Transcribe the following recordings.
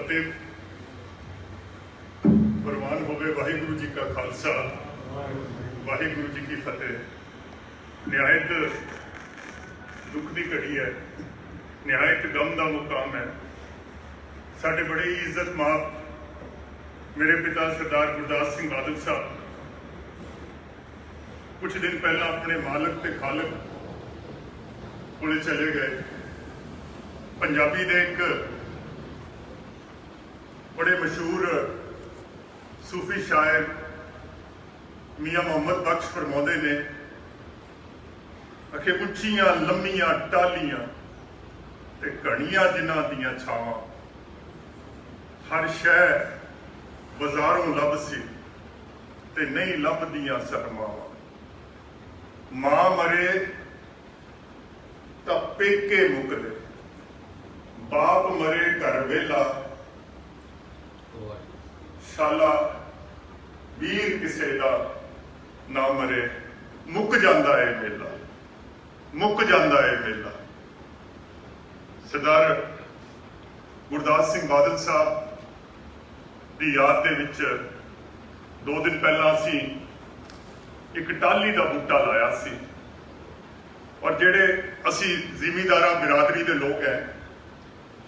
फतेह। प्रवान होवे वाहिगुरु जी का खालसा, वाहिगुरु जी की फतेह। निहायत दुख की घड़ी है, निहायत गम का मुकाम है। साडे बड़े ही इज्जत माप मेरे पिता सरदार गुरदास सिंह बादल साहब कुछ दिन पहला अपने मालक ते खालक कोले चले गए। पंजाबी दे एक बड़े मशहूर सूफी शायर मियाँ मोहम्मद बख्श फरमाते ने, अखे उच्चियां लम्मियां टालियां ते घड़ियां जिन्हां दियां छावां, हर शह बाजारों लभ सी ते नहीं लभदियां सरमावां। मां मरे तां पेके मुकदे, बाप मरे घर वेला, शाला वीर किसे दा ना मरे, मुक जांदा है मेला, मुक जांदा है मेला। सरदार गुरदास सिंह बादल साहब की याद दे विच 2 दिन पहला असी एक टाली का बूटा लाया सी, और जेड़े असी जिमीदारा बिरादरी के लोग हैं,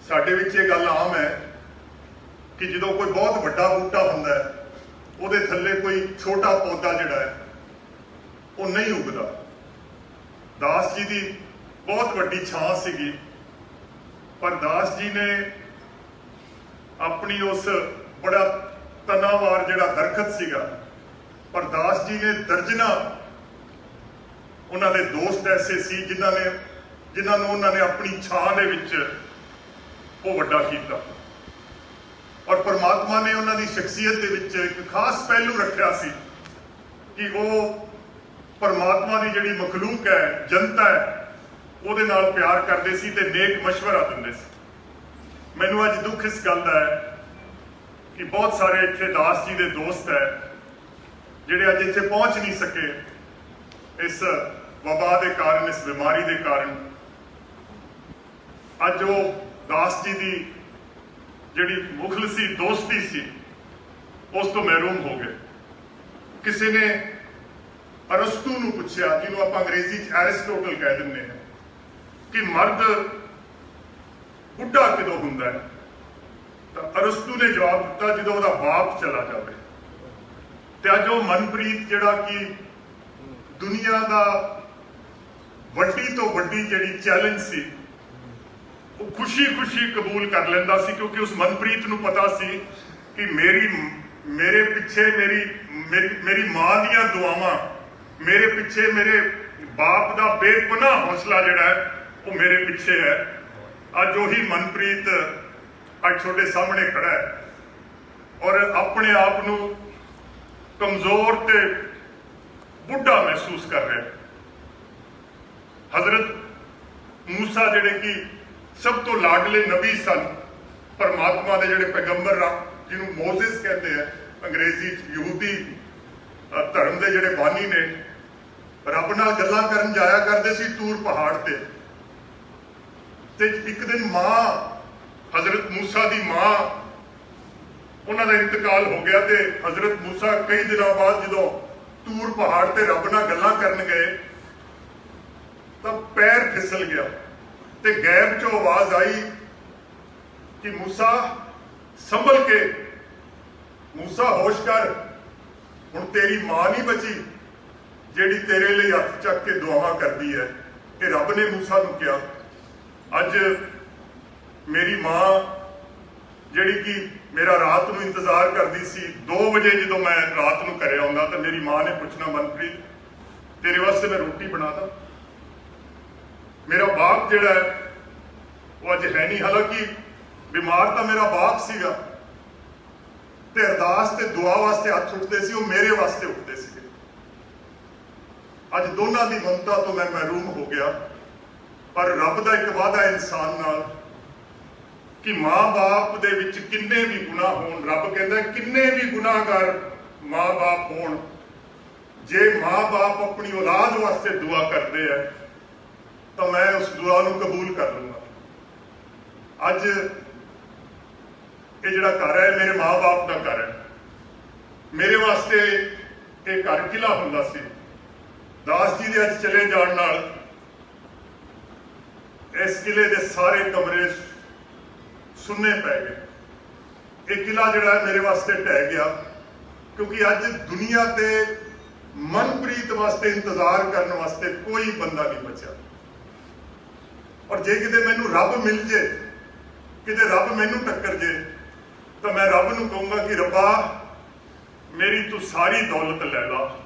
साडे विच ये गल आम है कि जो कोई बहुत बड़ा बूटा हुंदा है, उहदे थल्ले कोई छोटा पौधा जिहड़ा है वो नहीं उगदा। दास जी की बहुत वड्डी छां सीगी, पर दास जी ने अपनी उस बड़ा तनावार जिहड़ा दरखत सीगा, पर दास जी ने दर्जना उन्होंने दोस्त ऐसे सी जिन्होंने उन्होंने अपनी छां दे विच वो वड्डा कीता। और परमात्मा ने उन्होंने शख्सियत दे विच एक खास पहलू रखा सी कि वो परमात्मा की जिहड़ी मखलूक है, जनता है, उहदे नाल प्यार करते सी ते नेक मशवरा दिंदे सी। मैनूं अज दुख इस गल दा है कि बहुत सारे इत्थे दास जी दे दोस्त है जिहड़े अज इत्थे पहुंच नहीं सके इस वबा के कारण, इस बीमारी के कारण। अज वो दास जी की जिहड़ी मुखलसी दोस्ती सी उस तो महरूम हो गए। किसी ने अरस्तू नूं पुछया, जिन्हों आप अंग्रेजी एरिस्टोटल कह दिंदे हैं, कि मर्द बुढ़ा कदों हुंदा है, तो अरस्तू ने जवाब दिता जो उसका बाप चला जाए। तो अज वो मनप्रीत जिहड़ा कि दुनिया का वड्डी तो वड्डी जिहड़ी चैलेंज सी, वो खुशी खुशी कबूल कर लेंदा सी, क्योंकि उस मनप्रीत नूं पता सी कि मेरे पिछे मेरी मां दियां दुआवां, मेरे पिछे मेरे बाप का बेपनाह हौसला जिहड़ा है वो मेरे पिछे है। अज वही मनप्रीत अज तुहाडे सामने खड़ा है और अपने आप नूं कमजोर ते बुढ़ा महसूस कर रहा है। हजरत मूसा जिहड़े कि सब तो लाडले नबी सन, परमात्मा के जिहड़े पैगंबर जिन्होंने मोजिस कहते हैं अंग्रेजी यहूदी धर्म के जिहड़े बानी ने, रब नाल गल्लां करन जाया करते सी तूर पहाड़ ते एक दिन मां हजरत मूसा की मां उन्हों का इंतकाल हो गया। ते हजरत मूसा कई दिनों बाद जो तूर पहाड़ ते रब नाल गल्लां करन गए तो पैर फिसल गया ते गैब चो आवाज आई कि मूसा संभल के, मूसा होश कर, हुण तेरी मां नहीं बची जिहड़ी तेरे लिए हथ चक के दुआवां करदी है। कि रब ने मूसा नूं कहा, अज मेरी मां जिहड़ी कि मेरा रात नूं इंतजार करदी सी, 2 बजे जो मैं रात नूं घरे आउंदा तो मेरी मां ने पुछना, मनप्रीत तेरे वास्ते मैं रोटी बना दा। मेरा बाप जिहड़ा है वो अज है नहीं, हालांकि बीमार तो मेरा बाप सीगा ते अरदास ते दुआ वास्ते हथ उठते सी, वो मेरे वास्ते उठते सी। अज दोनों की ममता तो मैं महरूम हो गया। पर रब का एक वादा इंसान नाल कि मां बाप दे विच किन्ने भी गुनाह होण, रब कहंदा किन्ने भी गुनाहगार मां बाप होण, जे मां बाप अपनी औलाद वास्ते दुआ करते हैं तो मैं उस दुआ को कबूल कर लूंगा। अज ਇਹ ਜਿਹੜਾ ਘਰ ਹੈ ਮੇਰੇ ਮਾਂ-ਬਾਪ ਦਾ ਘਰ ਹੈ। ਮੇਰੇ ਵਾਸਤੇ ਇਹ ਘਰ ਕਿਲਾ ਹੁੰਦਾ ਸੀ। ਦਾਸ ਜੀ ਦੇ ਅੱਜ ਚਲੇ ਜਾਣ ਨਾਲ ਇਸ ਕਿਲੇ ਦੇ ਸਾਰੇ ਕਮਰੇ ਸੁੰਨੇ ਪੈ ਗਏ। ਇਹ ਕਿਲਾ ਜਿਹੜਾ ਮੇਰੇ ਵਾਸਤੇ ਢਹਿ ਗਿਆ, ਕਿਉਂਕਿ ਅੱਜ ਦੁਨੀਆ ਤੇ ਮਨਪ੍ਰੀਤ ਵਾਸਤੇ ਇੰਤਜ਼ਾਰ ਕਰਨ ਵਾਸਤੇ ਕੋਈ ਬੰਦਾ ਨਹੀਂ ਬਚਿਆ। ਔਰ ਜੇ ਕਿਤੇ ਮੈਨੂੰ ਰੱਬ ਮਿਲ ਜੇ, ਕਿਤੇ ਰੱਬ ਮੈਨੂੰ ਟੱਕਰ ਜੇ, ਤਾਂ ਮੈਂ ਰੱਬ ਨੂੰ ਕਹੂੰਗਾ ਕਿ ਰੱਬਾ ਮੇਰੀ ਤੂੰ ਸਾਰੀ ਦੌਲਤ ਲੈ ਲਾ,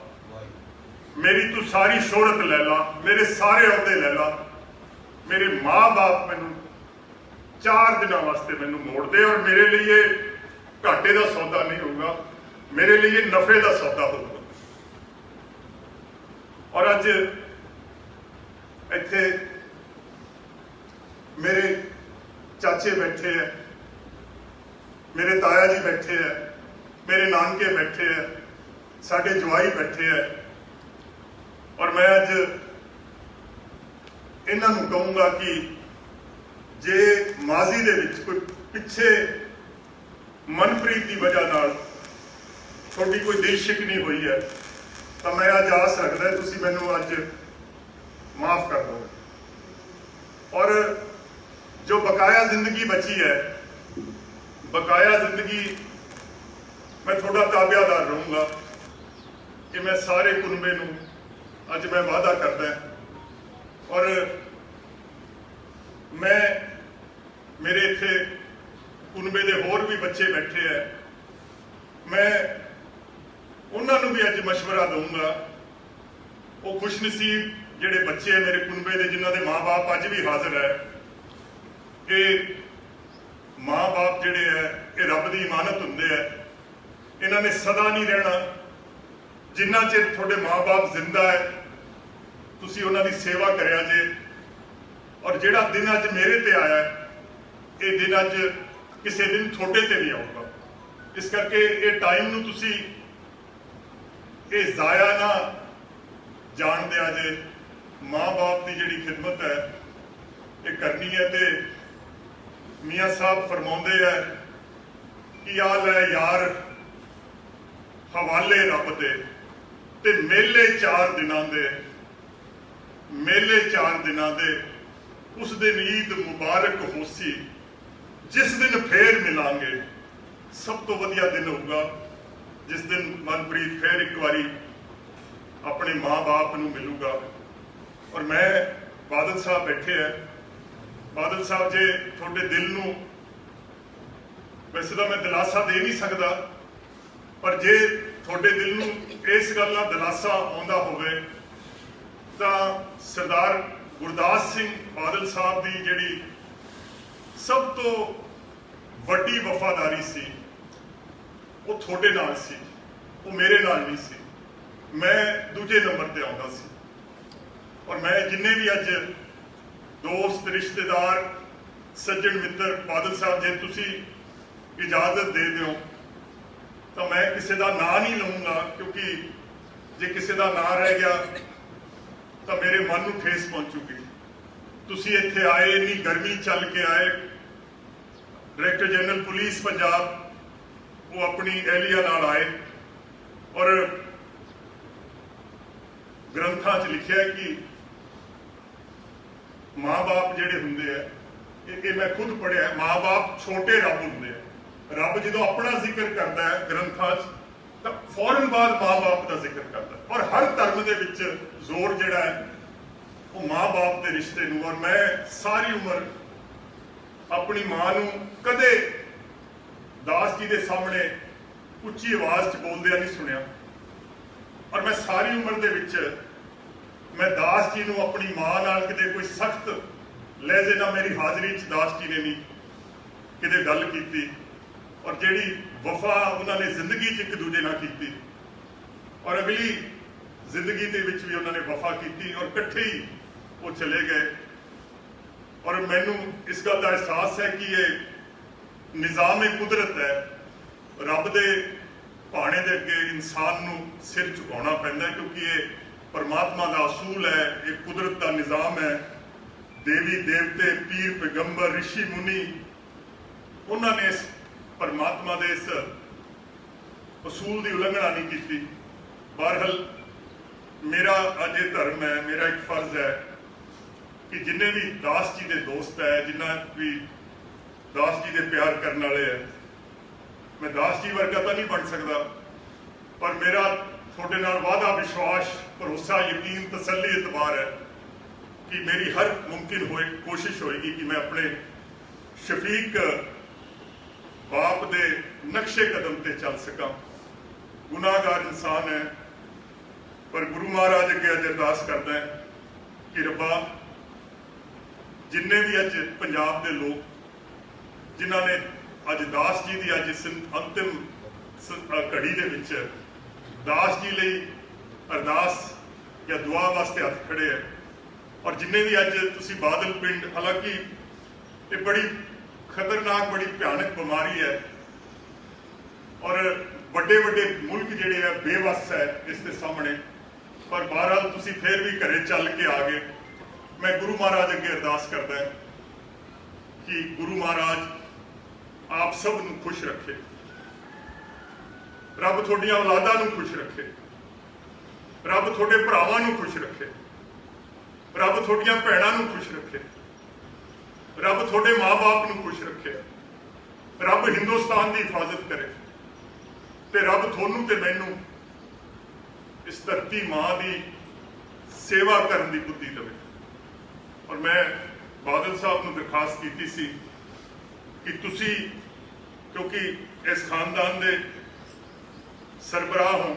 ਮੇਰੀ ਤੂੰ ਸਾਰੀ ਸ਼ੋਹਰਤ ਲੈ ਲਾ, ਮੇਰੇ ਸਾਰੇ ਅਹੁਦੇ ਲੈ ਲਾ, ਮੇਰੇ ਮਾਂ-ਬਾਪ ਮੈਨੂੰ 4 ਦਿਨਾਂ ਵਾਸਤੇ ਮੈਨੂੰ ਮੋੜ ਦੇ। ਔਰ ਮੇਰੇ ਲਈ ਇਹ ਘਾਟੇ ਦਾ ਸੌਦਾ ਨਹੀਂ ਹੋਊਗਾ, ਮੇਰੇ ਲਈ ਇਹ ਨਫੇ ਦਾ ਸੌਦਾ ਹੋਊਗਾ। ਔਰ ਅੱਜ ਇੱਥੇ ਮੇਰੇ ਚਾਚੇ ਬੈਠੇ ਹੈ, ਮੇਰੇ ਤਾਇਆ ਜੀ ਬੈਠੇ ਹੈ, ਮੇਰੇ ਨਾਨਕੇ ਬੈਠੇ ਹੈ, ਸਾਡੇ ਜਵਾਈ ਬੈਠੇ ਹੈ। ਔਰ ਮੈਂ ਅੱਜ ਇਹਨਾਂ ਨੂੰ ਕਹੂੰਗਾ ਕਿ ਜੇ ਮਾਜ਼ੀ ਦੇ ਵਿੱਚ ਕੋਈ ਪਿੱਛੇ ਮਨਪ੍ਰੀਤ ਦੀ ਵਜ੍ਹਾ ਨਾਲ ਤੁਹਾਡੀ ਕੋਈ ਦਿਲ ਸ਼ਿਕਨੀ ਹੋਈ ਹੈ, ਤਾਂ ਮੈਂ ਅੱਜ ਆ ਸਕਦਾ ਤੁਸੀਂ ਮੈਨੂੰ ਅੱਜ ਮਾਫ ਕਰ ਦਿਓ। ਔਰ ਜੋ ਬਕਾਇਆ ਜ਼ਿੰਦਗੀ ਬਚੀ ਹੈ, ਬਕਾਇਆ ਜ਼ਿੰਦਗੀ ਮੈਂ ਤੁਹਾਡਾ ਤਾਬਿਆਦਾਰ ਰਹੂੰਗਾ ਕਿ ਮੈਂ ਸਾਰੇ ਕੁਨਬੇ ਨੂੰ ਅੱਜ ਮੈਂ ਵਾਅਦਾ ਕਰਦਾ। ਔਰ ਮੈਂ ਮੇਰੇ ਇੱਥੇ ਕੁਨਬੇ ਦੇ ਹੋਰ ਵੀ ਬੱਚੇ ਬੈਠੇ ਹੈ, ਮੈਂ ਉਹਨਾਂ ਨੂੰ ਵੀ ਅੱਜ ਮਸ਼ਵਰਾ ਦਊਂਗਾ। ਉਹ ਖੁਸ਼ਨਸੀਬ ਜਿਹੜੇ ਬੱਚੇ ਮੇਰੇ ਕੁਨਬੇ ਦੇ ਜਿਨ੍ਹਾਂ ਦੇ ਮਾਂ-ਬਾਪ ਅੱਜ ਵੀ ਹਾਜ਼ਰ ਹੈ, ਕਿ ਮਾਂ-ਬਾਪ ਜਿਹੜੇ ਹੈ ਇਹ ਰੱਬ ਦੀ ਇਮਾਨਤ ਹੁੰਦੇ ਹੈ। ਇਹਨਾਂ ਨੇ ਸਦਾ ਨਹੀਂ ਰਹਿਣਾ। ਜਿੰਨਾ ਚਿਰ ਤੁਹਾਡੇ ਮਾਂ-ਬਾਪ ਜ਼ਿੰਦਾ ਹੈ ਤੁਸੀਂ ਉਹਨਾਂ ਦੀ ਸੇਵਾ ਕਰਿਆ ਜੇ। ਔਰ ਜਿਹੜਾ ਦਿਨ ਅੱਜ ਮੇਰੇ ਤੇ ਆਇਆ, ਇਹ ਦਿਨ ਅੱਜ ਕਿਸੇ ਦਿਨ ਤੁਹਾਡੇ ਤੇ ਵੀ ਆਊਗਾ। ਇਸ ਕਰਕੇ ਇਹ ਟਾਈਮ ਨੂੰ ਤੁਸੀਂ ਇਹ ਜ਼ਾਇਆ ਨਾ ਜਾਣ ਦਿਆ ਜੇ। ਮਾਂ-ਬਾਪ ਦੀ ਜਿਹੜੀ ਖਿਦਮਤ ਹੈ ਇਹ ਕਰਨੀ ਹੈ। ਤੇ ਮੀਆਂ ਸਾਹਿਬ ਫਰਮਾਉਂਦੇ ਹੈ ਕਿ ਆ ਲੈ ਯਾਰ ਹਵਾਲੇ ਰੱਬ ਦੇ, ਤੇ ਮੇਲੇ 4 ਦਿਨਾਂ ਦੇ, ਮੇਲੇ 4 ਦਿਨਾਂ ਦੇ, ਉਸ ਦਿਨ ਈਦ ਮੁਬਾਰਕ ਹੋਸੀ, ਜਿਸ ਦਿਨ ਫੇਰ ਮਿਲਾਂਗੇ। ਸਭ ਤੋਂ ਵਧੀਆ ਦਿਨ ਹੋਊਗਾ ਜਿਸ ਦਿਨ ਮਨਪ੍ਰੀਤ ਫੇਰ ਇੱਕ ਵਾਰੀ ਆਪਣੇ ਮਾਂ-ਬਾਪ ਨੂੰ ਮਿਲੂਗਾ। ਔਰ ਮੈਂ ਬਾਦਲ ਸਾਹਿਬ ਬੈਠੇ ਹੈ, ਬਾਦਲ ਸਾਹਿਬ ਜੇ ਤੁਹਾਡੇ ਦਿਲ ਨੂੰ, ਵੈਸੇ ਤਾਂ ਮੈਂ ਦਿਲਾਸਾ ਦੇ ਨਹੀਂ ਸਕਦਾ, ਪਰ ਜੇ ਤੁਹਾਡੇ ਦਿਲ ਨੂੰ ਇਸ ਗੱਲ ਦਾ ਦਿਲਾਸਾ ਆਉਂਦਾ ਹੋਵੇ ਤਾਂ ਸਰਦਾਰ ਗੁਰਦਾਸ ਸਿੰਘ ਬਾਦਲ ਸਾਹਿਬ ਦੀ ਜਿਹੜੀ ਸਭ ਤੋਂ ਵੱਡੀ ਵਫਾਦਾਰੀ ਸੀ ਉਹ ਤੁਹਾਡੇ ਨਾਲ ਸੀ, ਉਹ ਮੇਰੇ ਨਾਲ ਨਹੀਂ ਸੀ। ਮੈਂ ਦੂਜੇ ਨੰਬਰ ਤੇ ਆਉਂਦਾ ਸੀ। ਔਰ ਮੈਂ ਜਿੰਨੇ ਵੀ ਅੱਜ ਦੋਸਤ, ਰਿਸ਼ਤੇਦਾਰ, ਸੱਜਣ ਮਿੱਤਰ, ਬਾਦਲ ਸਾਹਿਬ ਜੇ ਤੁਸੀਂ ਇਜਾਜ਼ਤ ਦੇ ਦਿਓ ਤਾਂ ਮੈਂ ਕਿਸੇ ਦਾ ਨਾਂ ਨਹੀਂ ਲਵਾਂਗਾ, ਕਿਉਂਕਿ ਜੇ ਕਿਸੇ ਦਾ ਨਾਂ ਰਹਿ ਗਿਆ ਤਾਂ ਮੇਰੇ ਮਨ ਨੂੰ ਠੇਸ ਪਹੁੰਚੂਗੀ। ਤੁਸੀਂ ਇੱਥੇ ਆਏ, ਇੰਨੀ ਗਰਮੀ ਚੱਲ ਕੇ ਆਏ। ਡਾਇਰੈਕਟਰ ਜਨਰਲ ਪੁਲਿਸ ਪੰਜਾਬ ਉਹ ਆਪਣੀ ਅਹਿਲੀਆ ਨਾਲ ਆਏ। ਔਰ ਗ੍ਰੰਥਾਂ 'ਚ ਲਿਖਿਆ ਕਿ ਮਾਂ-ਬਾਪ ਜਿਹੜੇ ਹੁੰਦੇ ਆ, ਇਹ ਮੈਂ ਖੁਦ ਪੜ੍ਹਿਆ, ਮਾਂ-ਬਾਪ ਛੋਟੇ ਰੱਬ ਹੁੰਦੇ ਆ। ਰੱਬ ਜਦੋਂ ਆਪਣਾ ਜ਼ਿਕਰ ਕਰਦਾ ਹੈ ਗ੍ਰੰਥਾਂ 'ਚ ਤਾਂ ਫੌਰਨ ਬਾਅਦ ਮਾਂ-ਬਾਪ ਦਾ ਜ਼ਿਕਰ ਕਰਦਾ। ਔਰ ਹਰ ਧਰਮ ਦੇ ਵਿੱਚ ਜ਼ੋਰ ਜਿਹੜਾ ਹੈ ਉਹ ਮਾਂ-ਬਾਪ ਦੇ ਰਿਸ਼ਤੇ ਨੂੰ। ਔਰ ਮੈਂ ਸਾਰੀ ਉਮਰ ਆਪਣੀ ਮਾਂ ਨੂੰ ਕਦੇ ਦਾਸ ਜੀ ਦੇ ਸਾਹਮਣੇ ਉੱਚੀ ਆਵਾਜ਼ 'ਚ ਬੋਲਦਿਆਂ ਨਹੀਂ ਸੁਣਿਆ। ਔਰ ਮੈਂ ਸਾਰੀ ਉਮਰ ਦੇ ਵਿੱਚ ਮੈਂ ਦਾਸ ਜੀ ਨੂੰ ਆਪਣੀ ਮਾਂ ਨਾਲ ਕਿਤੇ ਕੋਈ ਸਖਤ ਲਹਿਜ਼ੇ ਨਾਲ ਮੇਰੀ ਹਾਜ਼ਰੀ 'ਚ ਦਾਸ ਜੀ ਨੇ ਨਹੀਂ ਕਿਤੇ ਗੱਲ ਕੀਤੀ। ਔਰ ਜਿਹੜੀ ਵਫਾ ਉਹਨਾਂ ਨੇ ਜ਼ਿੰਦਗੀ 'ਚ ਇੱਕ ਦੂਜੇ ਨਾਲ ਕੀਤੀ, ਔਰ ਅਗਲੀ ਜ਼ਿੰਦਗੀ ਦੇ ਵਿੱਚ ਵੀ ਉਹਨਾਂ ਨੇ ਵਫਾ ਕੀਤੀ, ਔਰ ਇਕੱਠੇ ਹੀ ਉਹ ਚਲੇ ਗਏ। ਔਰ ਮੈਨੂੰ ਇਸ ਗੱਲ ਦਾ ਅਹਿਸਾਸ ਹੈ ਕਿ ਇਹ ਨਿਜ਼ਾਮ-ਏ ਕੁਦਰਤ ਹੈ। ਰੱਬ ਦੇ ਭਾਣੇ ਦੇ ਅੱਗੇ ਇਨਸਾਨ ਨੂੰ ਸਿਰ ਝੁਕਾਉਣਾ ਪੈਂਦਾ, ਕਿਉਂਕਿ ਇਹ ਪਰਮਾਤਮਾ ਦਾ ਅਸੂਲ ਹੈ, ਇਹ ਕੁਦਰਤ ਦਾ ਨਿਜ਼ਾਮ ਹੈ। ਦੇਵੀ ਦੇਵਤੇ, ਪੀਰ ਪੈਗੰਬਰ, ਰਿਸ਼ੀ ਮੁਨੀ, ਉਹਨਾਂ ਨੇ ਇਸ परमात्मा के इस असूल की उलंघना नहीं की। बहरहाल मेरा अज ये धर्म है, मेरा एक फर्ज है कि जिन्हें भी दास जी के दोस्त है, जिन्हें भी दास जी के प्यार करने वाले है, मैं दास जी वर्गा तो नहीं बन सकता, पर मेरा थोड़े नाल वादा, विश्वास, भरोसा, यकीन, तसल्ली, एतबार है कि मेरी हर मुमकिन कोशिश होएगी कि मैं अपने शफीक बाप दे नक्शे कदम ते चल सका। गुनाहगार इंसान है, पर गुरु महाराज अगे अज अरदास करदा है कि रब्बा जिन्ने भी अज पंजाब के लोग जिन्हों ने अज दास जी की अज इस अंतिम घड़ी के विच दास जी लई अरदास या दुआ वास्ते हथ खड़े है, और जिन्ने भी अज तुसी बादल पिंड, हालांकि ये बड़ी खतरनाक, बड़ी भयानक बीमारी है और बड़े बड़े मुल्क जिहड़े है बेवस है इसके सामने, पर बहरहाल तुसी फिर भी घरे चल के आ गए। मैं गुरु महाराज अगे अरदास करदा है कि गुरु महाराज आप सब नूं खुश रखे, रब तुहाडियां औलादां नूं खुश रखे, रब तुहाडे भरावां नूं खुश रखे, रब तुहाडियां भैणां नूं खुश रखे, रब तुहाडे माँ बाप नूं खुश रखे, रब हिंदुस्तान की हिफाजत करे, ते रब तुहानूं ते मैनूं इस धरती माँ की सेवा करने की बुद्धि देवे। और मैं बादल साहब नूं दरखास्त की सी कि तुसी, क्योंकि इस खानदान के सरबराह हो,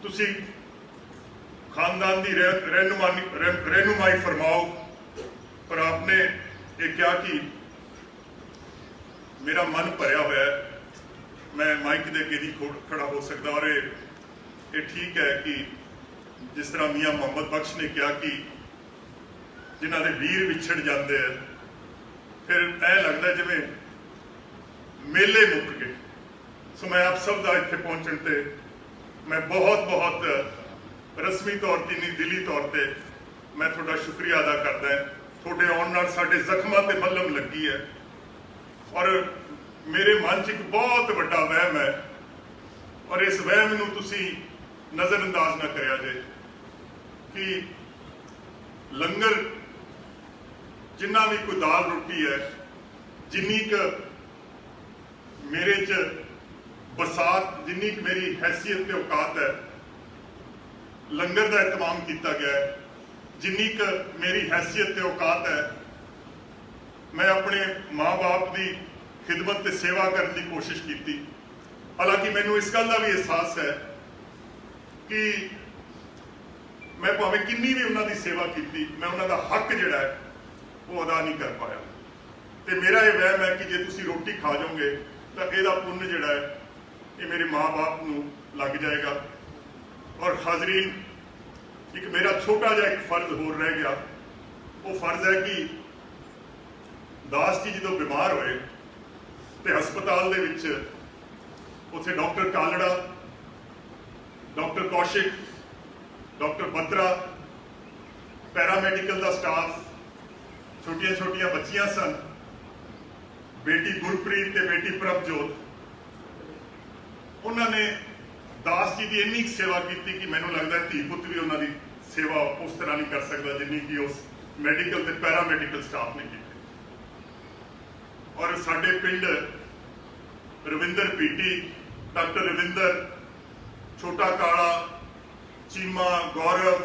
तुसी खानदान की रहनुमाई फरमाओ। पर आपने ये क्या कि मेरा मन भरिया हुआ है, मैं माइक के अगे नहीं खड़ा हो सकता। और ये ठीक है कि जिस तरह मियाँ मोहम्मद बख्श ने कहा कि जिन्हों के वीर विछड़ जाते हैं, फिर ऐ लगता जिवें मेले मुक गए। सो मैं आप सब का इत्थे पहुंचने ते मैं बहुत बहुत रस्मी तौर पर नहीं, दिली तौर पर मैं थोड़ा शुक्रिया अदा करता है। थोड़े आने नाल साडे जख्मां ते मलम लगी है, और मेरे मन च एक बहुत बड़ा वहम है, और इस वहम नूं तुसीं नज़रअंदाज ना करिया जे कि लंगर जिन्ना भी कोई दाल रोटी है, जिन्नी क मेरे च बसात, जिन्नी क मेरी हैसियत ते औकात है, लंगर का एहतमाम किया गया है, जिन्नी क मेरी हैसियत ते औकात है, मैं अपने माँ बाप की खिदमत ते सेवा करने की कोशिश की। हालांकि मैनू इस गल का भी एहसास है कि मैं भावें किन्नी भी उन्होंने सेवा की, मैं उन्होंने हक जिहड़ा है वो अदा नहीं कर पाया। तो मेरा ये वहम है कि जे तुसी रोटी खा जाओगे तो यदा पुण्य जिहड़ा है ये मेरे माँ बाप नूं लग जाएगा। और हाजरीन, एक मेरा छोटा जिहा एक फर्ज होर रह गया, वो फर्ज है कि दास जी जो बीमार होए तो हस्पताल दे विच उत्थे doctor Kalra, doctor Kaushik, doctor Batra, paramedical का स्टाफ, छोटिया छोटिया बच्चियां सन, बेटी गुरप्रीत ते बेटी प्रभजोत, उन्होंने दास जी की इन्नी सेवा की कि मैनू लगता है धी पुत भी उन्होंने सेवा उस तरह नहीं कर सकता जिन्नी कि उस मैडिकल ते पैरामैडिकल स्टाफ ने की। और साडे पिंड रविंदर पीटी, डॉक्टर रविंदर, छोटा काला, चीमा, गौरव,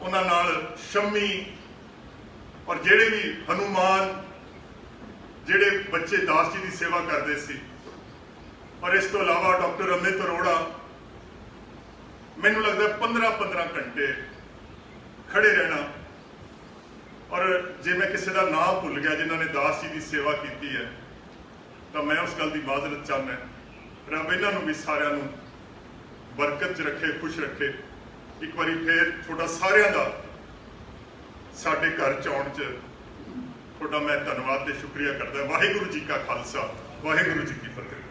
उन्हां नाल शम्मी, और जेड़े भी हनुमान, जेड़े बच्चे दास जी की सेवा करते सी, और इस तो अलावा डॉक्टर अमित अरोड़ा, मैनू लगता है 15-15 घंटे खड़े रहना। और जे मैं किसी का नाम भुल गया जिन्होंने दास जी की सेवा की है तो मैं उस गल की माजरत चाहना। रब इन्हों भी सारिਆਂ ਨੂੰ बरकत च रखे, खुश रखे। एक बारी फिर थोड़ा सारिਆਂ ਦਾ साडे घर च आउण च थोड़ा मैं धन्नवाद ते शुक्रिया करदा। वाहिगुरू जी का खालसा, वाहिगुरू जी की फतेह।